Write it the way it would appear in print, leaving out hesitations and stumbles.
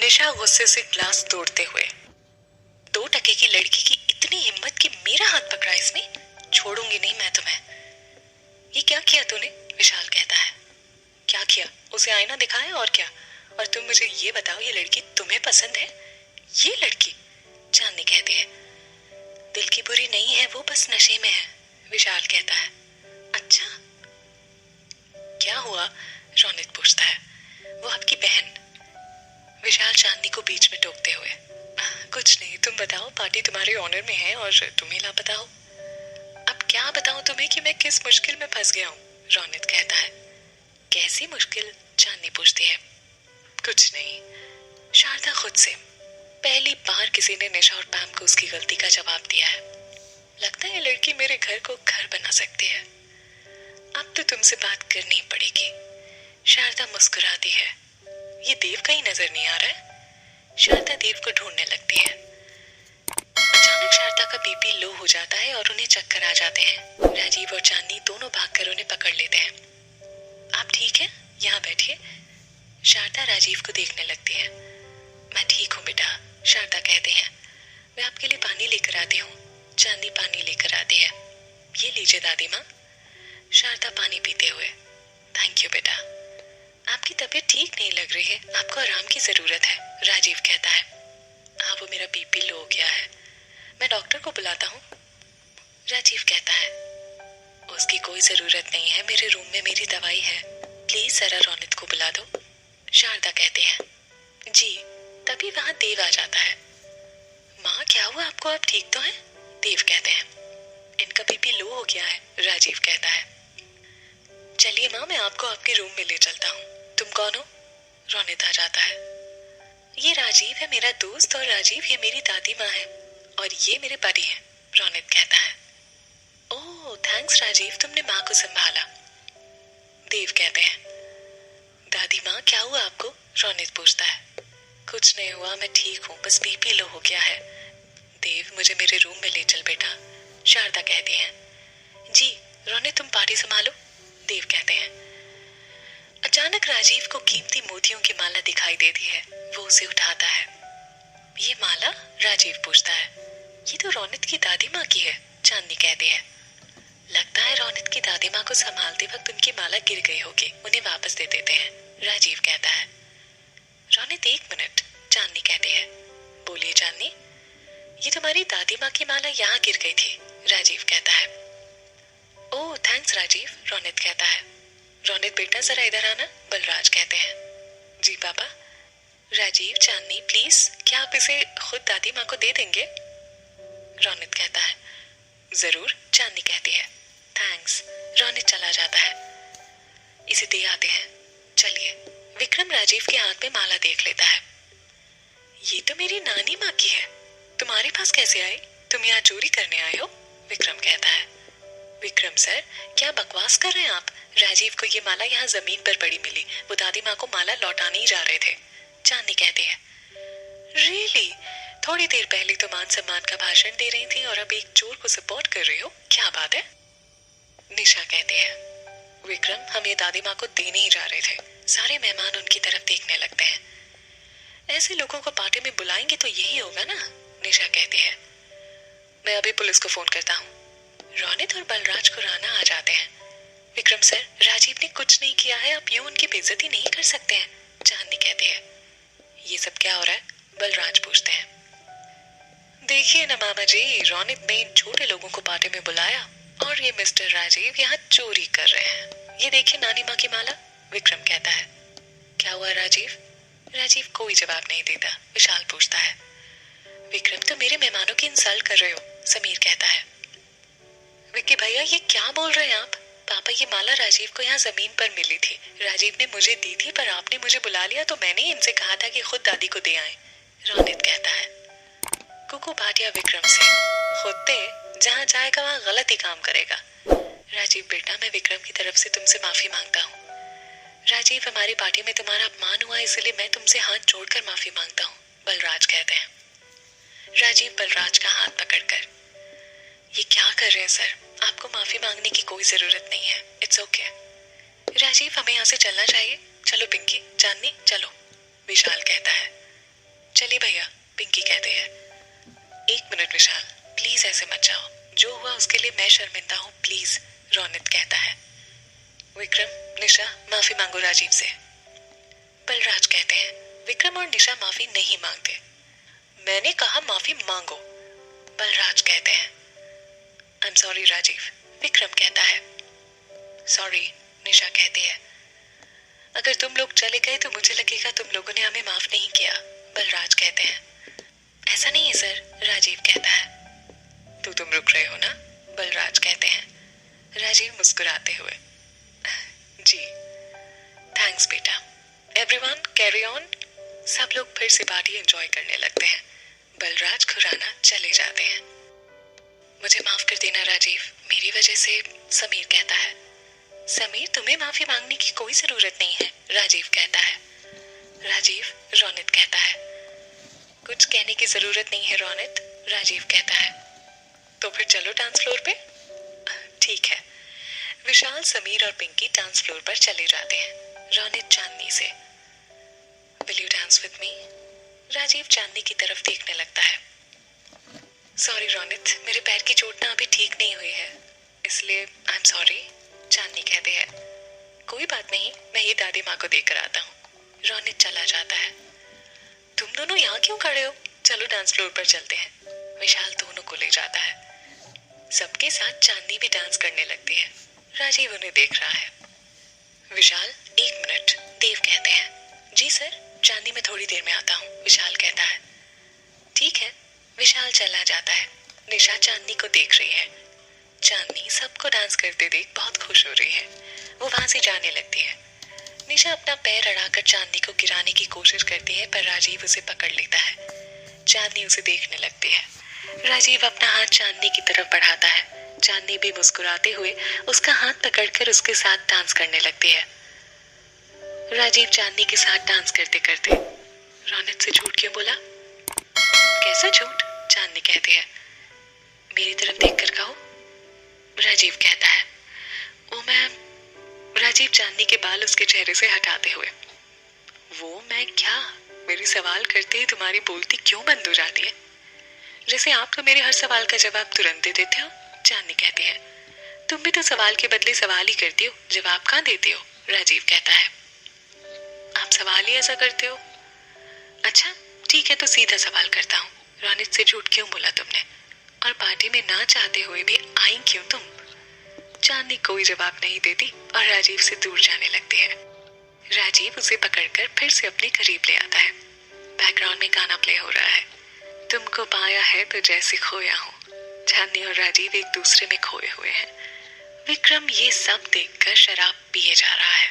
निशा गुस्से से ग्लास तोड़ते हुए, 2 टके की लड़की की इतनी हिम्मत कि मेरा हाथ पकड़ा इसने, छोड़ूंगी नहीं मैं तुम्हें। ये क्या किया तूने? विशाल कहता है। क्या किया? उसे आईना दिखाया और क्या। और तुम मुझे ये बताओ, ये लड़की तुम्हें पसंद है? ये लड़की? चांदनी कहती है। दिल की बुरी नहीं है वो, बस नशे में है, विशाल कहता है। अच्छा, क्या हुआ? रौनित पूछता है। वो आपकी बहन, विशाल चांदनी को बीच में टोकते हुए। कुछ नहीं, तुम बताओ, पार्टी तुम्हारे ऑनर में है और तुम ही लापता हो। अब क्या बताऊं तुम्हें कि मैं किस मुश्किल में फंस गया हूँ, रौनित कहता है। कैसी मुश्किल? चांदनी पूछती है। कुछ नहीं, शारदा खुद से। पहली बार किसी ने निशा और पैम को उसकी गलती का जवाब दिया है। लगता है लड़की मेरे घर को घर बना सकती है। अब तो तुमसे बात करनी ही पड़ेगी। शारदा मुस्कुराती है। ये देव कहीं नजर नहीं आ रहा है। शारदा देव को ढूंढने लगती है। अचानक शारदा का बीपी लो हो जाता है और उन्हें चक्कर आ जाते हैं। राजीव और चांदनी दोनों भागकर उन्हें पकड़ लेते हैं। आप ठीक हैं? यहाँ बैठिए। शारदा राजीव को देखने लगती है। मैं ठीक हूँ बेटा, शारदा कहते हैं। मैं आपके लिए पानी लेकर आती हूँ। चांदनी पानी लेकर आती है। ये लीजिए दादी माँ। शारदा पानी पीते हुए। थैंक यू बेटा। आपकी तबीयत ठीक नहीं लग रही है, आपको आराम की जरूरत है, राजीव कहता है। हाँ, वो मेरा बीपी लो हो गया है, मैं डॉक्टर को बुलाता हूँ, राजीव कहता है। उसकी कोई जरूरत नहीं है, मेरे रूम में मेरी दवाई है, प्लीज जरा रौनित को बुला दो, शारदा कहते हैं। जी। तभी वहां देव आ जाता है। माँ क्या हुआ आपको, आप ठीक तो हैं? देव कहते हैं। इनका बीपी लो हो गया है, राजीव कहता है। चलिए माँ, मैं आपको आपके रूम में ले चलता हूँ। तुम कौन हो? रौनित आ जाता है। ये राजीव है मेरा दोस्त, और राजीव ये मेरी दादी माँ है, और ये मेरे पति हैं, रौनित कहता है। ओह थैंक्स राजीव, तुमने माँ को संभाला, देव कहते हैं। दादी माँ क्या हुआ आपको? रौनित पूछता है। कुछ नहीं हुआ, मैं ठीक हूँ, बस बीपी लो हो गया है। देव मुझे मेरे रूम में ले चल बेटा, शारदा कहती है। जी। रौनित तुम पार्टी संभालो, देव कहते हैं। अचानक राजीव को कीमती मोतियों की माला दिखाई देती है। वो उसे उठाता है। ये माला? राजीव पूछता है। ये तो रौनित की दादी माँ की है, चांदनी कहती है। लगता है रौनित की दादी माँ को संभालते वक्त उनकी माला गिर गई होगी, उन्हें वापस दे देते हैं, राजीव कहता है। रौनित 1 मिनट, चांदनी कहती है। बोलिए चांदनी। ये तुम्हारी दादी माँ की माला यहाँ गिर गई थी, राजीव कहता है। ओह थैंक्स राजीव, रौनित कहता है। रौनित बेटा जरा इधर आना, बलराज कहते हैं। जी पापा। राजीव, चांदनी प्लीज, क्या आप इसे खुद दादी माँ को दे देंगे? रौनित कहता है। जरूर, चांदनी कहती है। थैंक्स। रौनित चला जाता है। इसे दे आते हैं, चलिए। विक्रम राजीव के हाथ में माला देख लेता है। ये तो मेरी नानी माँ की है, तुम्हारे पास कैसे आई? तुम यहाँ चोरी करने आए हो? विक्रम कहता है। विक्रम सर, क्या बकवास कर रहे हैं आप? राजीव को ये माला यहाँ जमीन पर पड़ी मिली, वो दादी माँ को माला लौटाने ही जा रहे थे, चांदनी कहती है। रियली? थोड़ी देर पहले तो मान सम्मान का भाषण दे रही थी और अब एक चोर को सपोर्ट कर रही हो, क्या बात है? निशा कहती है। विक्रम, हम ये दादी माँ को देने ही जा रहे थे, सारे मेहमान उनकी तरफ देखने लगते हैं। ऐसे लोगों को पार्टी में बुलाएंगे तो यही होगा ना, निशा कहती है। मैं अभी पुलिस को फोन करता हूँ। रौनित और बलराज खुराना आ जाते हैं। विक्रम सर, राजीव ने कुछ नहीं किया है, आप यूं उनकी बेइज्जती नहीं कर सकते हैं, चांदनी कहती है। ये सब क्या हो रहा है? बलराज पूछते हैं। देखिए ना मामा जी, रौनित ने इन छोटे लोगों को पार्टी में बुलाया और ये मिस्टर राजीव यहाँ चोरी कर रहे हैं। ये देखिए नानी माँ की माला, विक्रम कहता है। क्या हुआ राजीव? राजीव कोई जवाब नहीं देता। विशाल पूछता है। विक्रम, तो मेरे मेहमानों की इंसल्ट कर रहे हो, समीर कहता है। विक्की भैया, ये क्या बोल रहे हैं आप? पापा, ये माला राजीव को यहाँ जमीन पर मिली थी, राजीव ने मुझे दी थी, पर आपने मुझे बुला लिया तो मैंने इनसे कहा था कि खुद दादी को दे आए, रौनित कहता है। कुकू भाटिया विक्रम से, खुद दे, जहाँ जाएगा वहाँ गलत ही काम करेगा। राजीव बेटा, मैं विक्रम की तरफ से तुमसे माफी मांगता हूँ। राजीव, हमारी पार्टी में तुम्हारा अपमान हुआ, इसलिए मैं तुमसे हाथ जोड़कर माफी मांगता हूँ, बलराज कहते हैं। राजीव बलराज का हाथ पकड़कर, ये क्या कर रहे हैं सर, आपको माफी मांगने की कोई जरूरत नहीं है, इट्स ओके। राजीव, हमें यहाँ से चलना चाहिए, चलो पिंकी, चांदनी चलो, विशाल कहता है। शर्मिंदा हूँ, प्लीज, रोनित कहता है। विक्रम, निशा, माफी मांगो राजीव से। बलराज कहते हैं, विक्रम और निशा माफी नहीं मांगते। मैंने कहा माफी मांगो, बलराज कहते हैं। I am sorry Rajiv, Vikram कहता है। सॉरी, निशा कहती है। अगर तुम लोग चले गए तो मुझे लगेगा तुम लोगों ने हमें माफ नहीं किया, बलराज कहते हैं। ऐसा नहीं है सर, राजीव कहता है। तो तुम रुक रहे हो ना, बलराज कहते हैं। राजीव मुस्कुराते हुए, जी, थैंक्स बेटा। Everyone carry on. सब लोग फिर से पार्टी एंजॉय करने लगते हैं। बलराज खुराना चले जाते हैं। मुझे माफ कर देना राजीव, मेरी वजह से, समीर कहता है। समीर, तुम्हें माफी मांगने की कोई जरूरत नहीं है, राजीव कहता है। राजीव, रोनित कहता है। कुछ कहने की जरूरत नहीं है रोनित, राजीव कहता है। तो फिर चलो डांस फ्लोर पे। ठीक है। विशाल, समीर और पिंकी डांस फ्लोर पर चले जाते हैं। रोनित चांदनी से, will you dance with me? Rajiv Chandni की तरफ देखने लगता है। सॉरी रोनित, मेरे पैर की चोट ना अभी ठीक नहीं हुई है, इसलिए आई एम सॉरी, चांदनी कहते हैं। कोई बात नहीं, मैं ही दादी माँ को देकर आता हूँ। रोनित चला जाता है। तुम दोनों यहाँ क्यों खड़े हो? चलो डांस फ्लोर पर चलते हैं। विशाल दोनों को ले जाता है। सबके साथ चांदनी भी डांस करने लगती है। राजीव उन्हें देख रहा है। विशाल, 1 मिनट, देव कहते हैं। जी सर, चांदनी में थोड़ी देर में आता हूँ, विशाल कहता है। ठीक है। विशाल चला जाता है। निशा चांदनी को देख रही है। चांदनी सबको डांस करते देख बहुत खुश हो रही है। वो वहां से जाने लगती है। निशा अपना पैर अड़ाकर चांदनी को गिराने की कोशिश करती है, पर राजीव उसे पकड़ लेता है। चांदनी उसे देखने लगती है। राजीव अपना हाथ चांदनी की तरफ बढ़ाता है। चांदनी भी मुस्कुराते हुए उसका हाथ पकड़कर उसके साथ डांस करने लगती है। राजीव चांदनी के साथ डांस करते करते, रोनित से झूठ क्यों बोला? कैसा झूठ? चांदनी कहती है। मेरी तरफ देखकर कहो, राजीव कहता है। वो मैं, राजीव चांदनी के बाल उसके चेहरे से हटाते हुए। वो मैं क्या? मेरी सवाल करते ही तुम्हारी बोलती क्यों बंद हो जाती है? जैसे आप तो मेरे हर सवाल का जवाब तुरंत दे देते हो, चांदनी कहती है। तुम भी तो सवाल के बदले सवाल ही करती हो, जवाब कहाँ देते हो, राजीव कहता है। आप सवाल ही ऐसा करते हो। अच्छा ठीक है, तो सीधा सवाल करता हूँ, रोनित से झूठ क्यों बोला तुमने? और पार्टी में ना चाहते हुए भी आई क्यों तुम? चांदनी कोई जवाब नहीं देती और राजीव से दूर जाने लगती है। राजीव उसे पकड़कर फिर से अपने करीब ले आता है। बैकग्राउंड में गाना प्ले हो रहा है। तुमको पाया है तो जैसे खोया हूँ। चांदनी और राजीव एक दूसरे में खोए हुए हैं। विक्रम ये सब देखकर शराब पिए जा रहा है।